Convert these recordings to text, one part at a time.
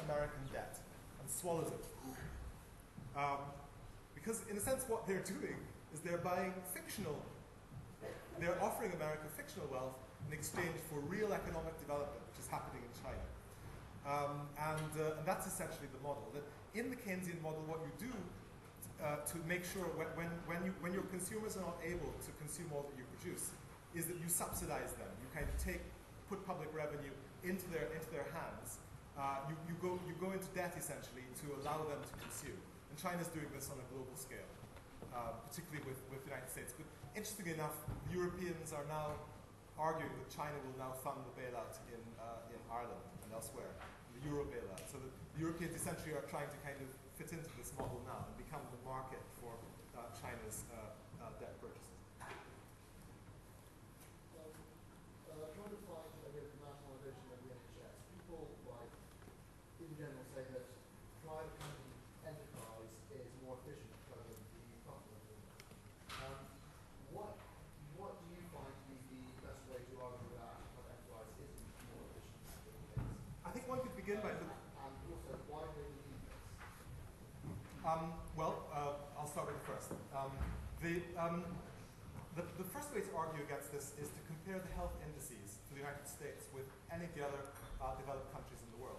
American debt and swallows it. Because in a sense what they're doing is they're buying fictional, they're offering America fictional wealth in exchange for real economic development, which is happening in China. And that's essentially the model. That in the Keynesian model, what you do to make sure when your consumers are not able to consume all that you produce is that you subsidize them. You kind of put public revenue into their hands. You go into debt essentially to allow them to consume. And China's doing this on a global scale, particularly with the United States. But interestingly enough, Europeans are now arguing that China will now fund the bailout in Ireland and elsewhere, the Euro bailout. So the Europeans essentially are trying to kind of fit into this model now and become the market for China's debt purchases. Trying to find the nationalisation of the NHS, people in general say that private company enterprise is more efficient than the public. What do you find to be the best way to argue that private enterprise is more efficient? I think one could begin by and also why do we need this? I'll start with the first. The first way to argue against this is to compare the health indices for the United States with any of the other developed countries in the world.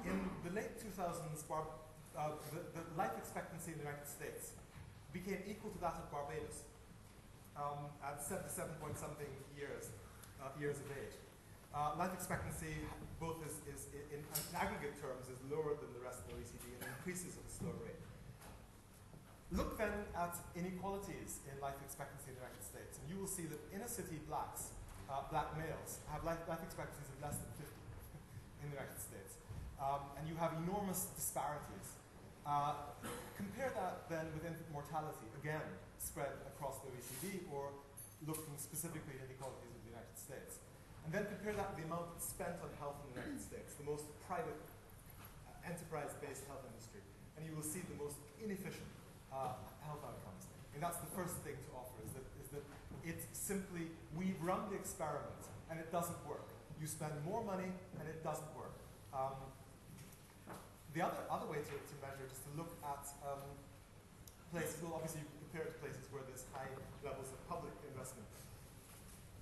In the late 2000s, the life expectancy in the United States became equal to that of Barbados at 77 point something years of age. Life expectancy, both is in aggregate terms, is lower than the rest of the OECD and increases at a slow rate. Look then at inequalities in life expectancy in the United States, and you will see that inner city black males have life expectancies of less than 50 in the United States. And you have enormous disparities. Compare that then with infant mortality, again, spread across the OECD, or looking specifically at inequalities in the United States. And then compare that with the amount that's spent on health in the United States, the most private enterprise-based health industry. And you will see the most inefficient health outcomes. And that's the first thing to offer, is that it's simply, we've run the experiment and it doesn't work. You spend more money and it doesn't work. The other way to measure is to look at places, well obviously you compare it to places where there's high levels of public investment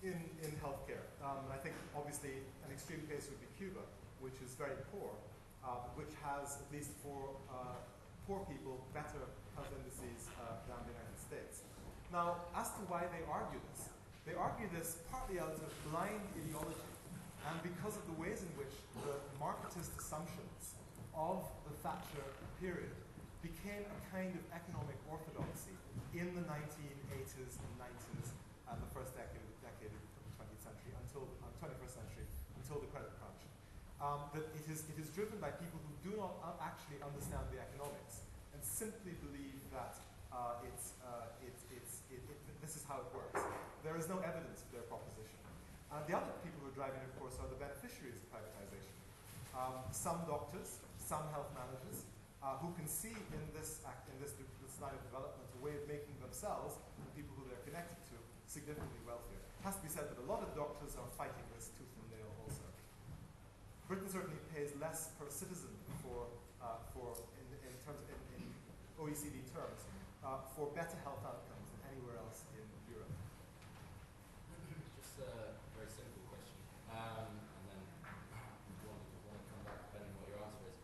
in healthcare. And I think obviously an extreme case would be Cuba, which is very poor, which has, at least for poor people, better health indices than the United States. Now, as to why they argue this partly out of blind ideology and because of the ways in which the marketist assumptions of the Thatcher period became a kind of economic orthodoxy in the 1980s and 90s and the first decade of the 20th century until 21st century, until the credit crunch. That it is driven by people who do not actually understand the economics and simply believe that this is how it works. There is no evidence of their proposition. And the other people who are driving it, of course, are the beneficiaries of privatization. Some doctors, some health managers, who can see in this line of development a way of making themselves and people who they're connected to significantly wealthier. It has to be said that a lot of doctors are fighting this tooth and nail also. Britain certainly pays less per citizen in OECD terms for better health outcomes than anywhere else in Europe. Just a very simple question, and then want to come back depending on what your answer is.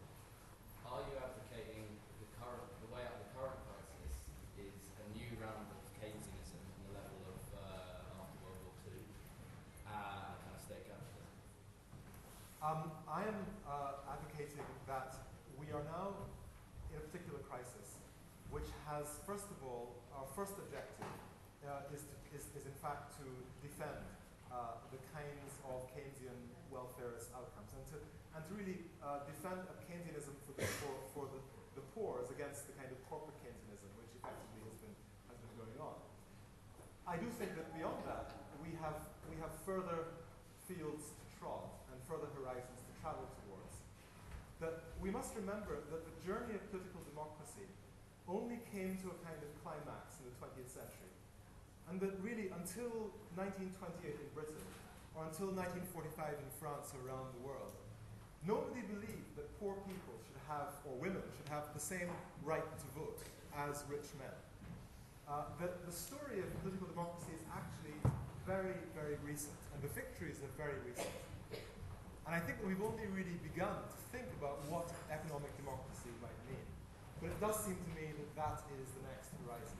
Are you advocating the way out of the current crisis is a new round of Keynesianism on the level of after World War II, kind of state capitalism? I am advocating that we are now in a particular crisis, which has, first of all, our first objective is in fact to defend the kinds of Keynesian welfareist outcomes, and to really defend a Keynesianism for the poor as against the kind of corporate Keynesianism which effectively has been going on. I do think that beyond that we have further fields to trod and further horizons to travel towards. That we must remember that the journey of political democracy only came to a kind of climax in the 20th century. And that really until 1928 in Britain, or until 1945 in France or around the world, nobody believed that people should have, or women should have, the same right to vote as rich men. The story of political democracy is actually very, very recent, and the victories are very recent. And I think that we've only really begun to think about what economic democracy might mean. But it does seem to me that that is the next horizon.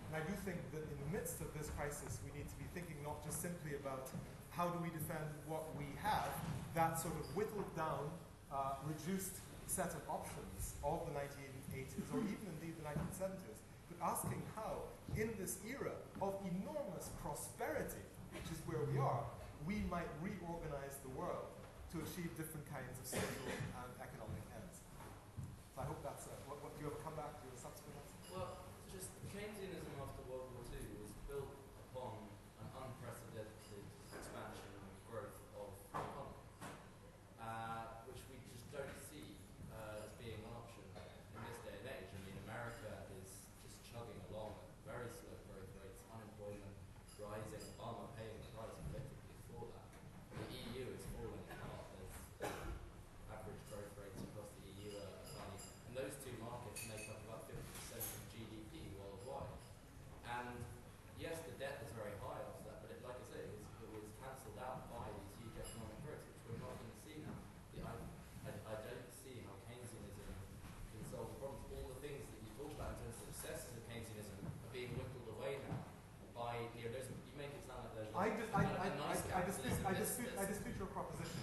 And I do think that in the midst of this crisis, we need to be thinking not just simply about how do we defend what we have, that sort of whittled down, reduced set of options of the 1980s, or even indeed the 1970s, but asking how, in this era of enormous prosperity, which is where we are, we might reorganize the world to achieve different kinds of social and economic ends. So I hope that's what do you have a comeback? Do you have a subsequent answer? Well, just Keynesianism after World War II was built upon an unprecedented expansion and growth of the economy, which we just don't see as being an option in this day and age. I mean, America is just chugging along at very slow growth rates, unemployment rising, Obama paying the price effectively for that. The EU is falling apart. There's average growth rates across the EU are tiny, and those two markets make up about 50% of GDP worldwide. And yes, the debt is very high after that, but like I say, it was cancelled out by these huge economic growths, which we're not going to see now. I don't see how Keynesianism can solve the problems. All the things that you talk about in terms of successes of Keynesianism are being whittled away now by neoliberalism. You make it sound like there's I dispute your proposition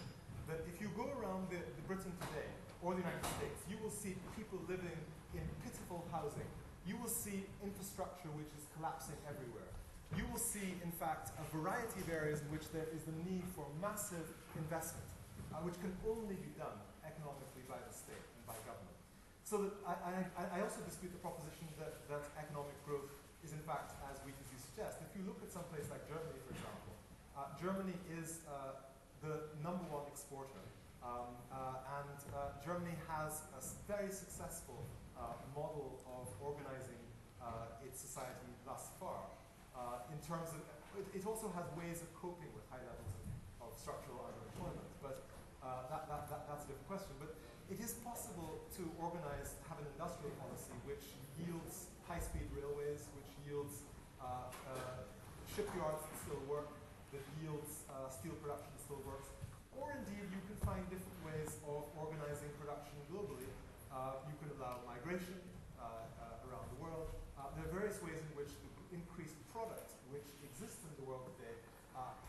that if you go around the Britain today or the United States, you will see people living in pitiful housing. You will see infrastructure which is collapsing everywhere. You will see, in fact, a variety of areas in which there is the need for massive investment, which can only be done economically by the state and by government. So that I also dispute the proposition that economic growth is, in fact, as weak as you suggest. If you look at some place like Germany, for example, Germany is the #1 exporter, and Germany has a very successful model of organizing its society thus far. In terms of, it also has ways of coping with high levels of structural underemployment, but that's a different question. But it is possible to organize, have an industrial policy which yields high-speed railways, which yields shipyards that still work, that yields steel production that still works, or indeed you can find different ways of organizing production globally. You can allow migration around the world. There are various ways in which the increased product which exists in the world today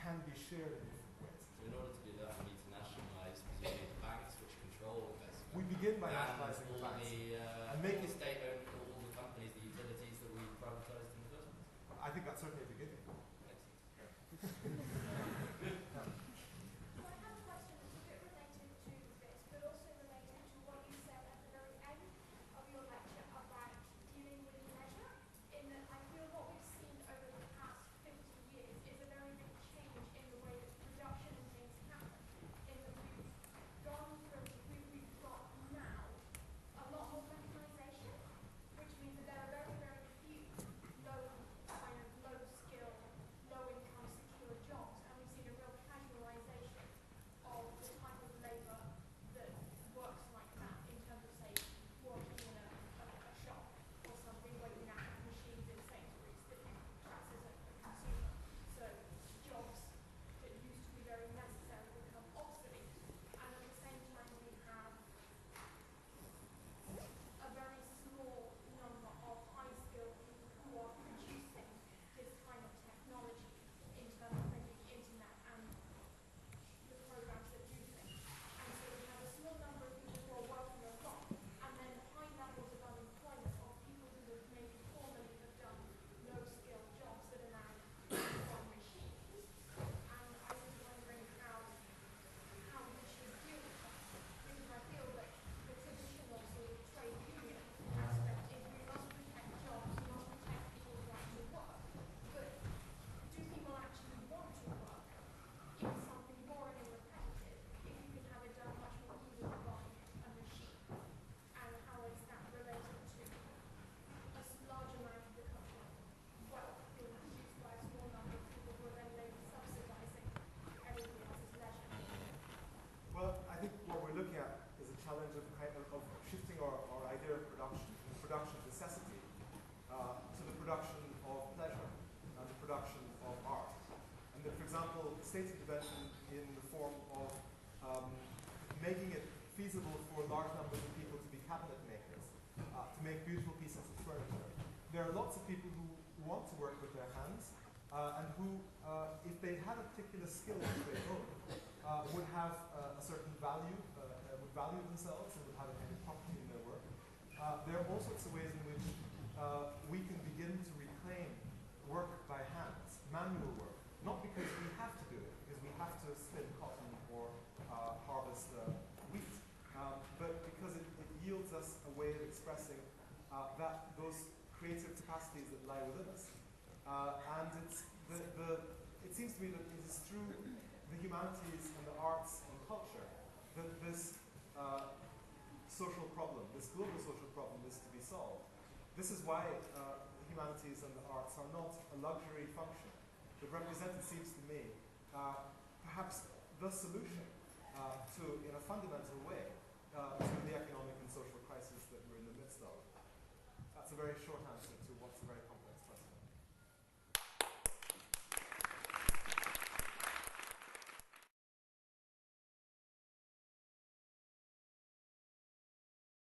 can be shared in different ways. So in order to do that, we need to nationalise presumably the banks which control investment. We begin by nationalising the banks. And make the state own all the companies, the utilities that we privatised in the first place. I think that's certainly a beginning. Excellent. challenge of shifting our idea of production necessity, to the production of pleasure and the production of art. And that, for example, state intervention in the form of making it feasible for large numbers of people to be cabinet makers, to make beautiful pieces of furniture. There are lots of people who want to work with their hands, and who, if they had a particular skill which they own, would have a certain value, would value themselves, and would have a kind of property in their work. There are all sorts of ways in which we can begin to reclaim work by hands, manual work, not because we have to do it, because we have to spin cotton or harvest wheat, but because it yields us a way of expressing those creative capacities that lie within us. And it seems to me that it is through the humanities and the arts and culture that this social problem, this global social problem, is to be solved. This is why the humanities and the arts are not a luxury function, but represent, it seems to me, perhaps the solution in a fundamental way, to the economic and social crisis that we're in the midst of. That's a very short answer.